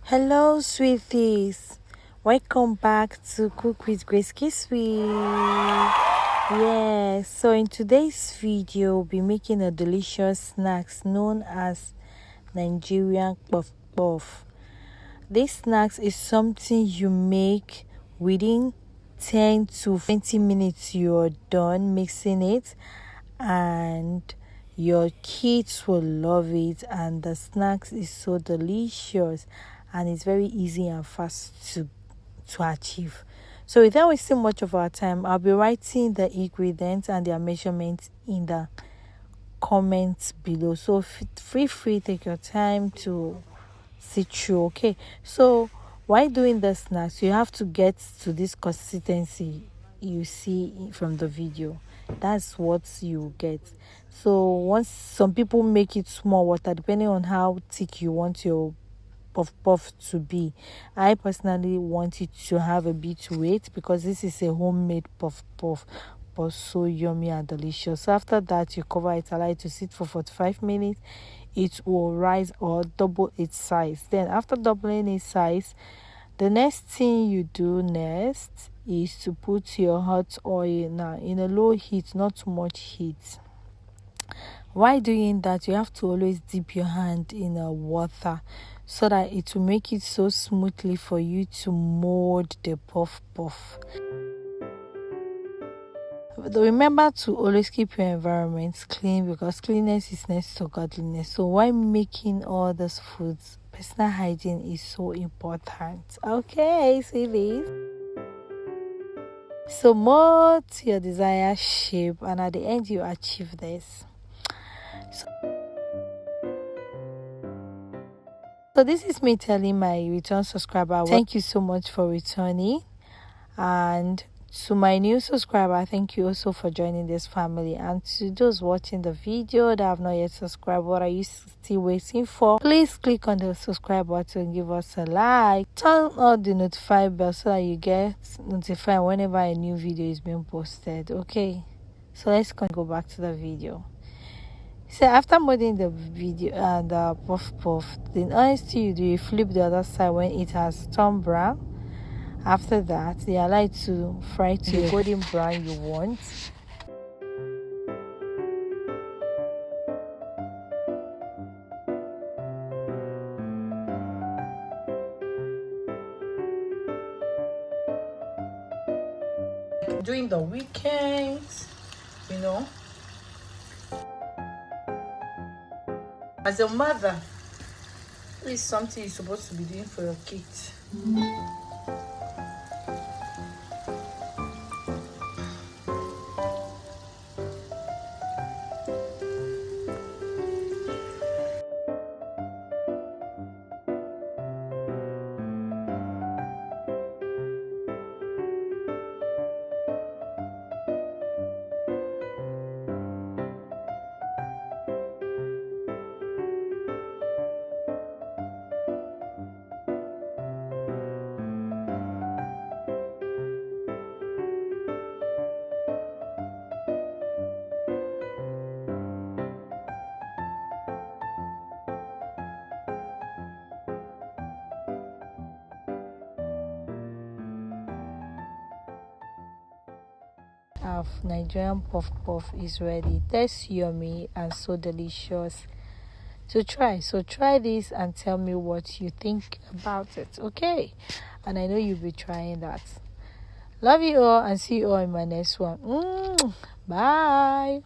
Hello, sweeties. Welcome back to Cook with Grace Kiswe. Yes, so in today's video, we'll be making a delicious snacks known as Nigerian puff puff. This snacks is something you make within 10 to 20 minutes. You're done mixing it, and your kids will love it. And the snacks is so delicious, and it's very easy and fast to achieve. So without wasting much of our time, I'll be writing the ingredients and their measurements in the comments below. So feel free, take your time to see through. Okay, so while doing the snacks, you have to get to this consistency you see from the video. That's what you get. So once some people make it small water, depending on how thick you want your puff puff to be. I personally want it to have a bit weight because this is a homemade puff puff, but so yummy and delicious. So after that, you cover it, allow it to sit for 45 minutes. It will rise or double its size. Then after doubling its size, the next thing you do next is to put your hot oil now in a low heat, not too much heat. While doing that, you have to always dip your hand in water so that it will make it so smoothly for you to mold the puff puff. But remember to always keep your environment clean, because cleanliness is next to godliness. So while making all these foods, personal hygiene is so important. Okay, see this? So mold to your desired shape, and at the end you achieve this. So this is me telling my return subscriber, thank you so much for returning. And to my new subscriber, thank you also for joining this family. And to those watching the video that have not yet subscribed, what are you still waiting for? Please click on the subscribe button and give us a like. Turn on the notify bell so that you get notified whenever a new video is being posted. Okay, so let's go back to the video. So after molding the video and the puff puff, the next thing you do, you flip the other side when it has turned brown. After that, you allow it to fry to the golden brown you want. During the weekends, you know. As a mother, this is something you're supposed to be doing for your kids. Of Nigerian puff puff is ready. That's yummy and so delicious to try. So try this and tell me what you think about it. Okay, and I know you'll be trying that. Love you all and see you all in my next one. Bye.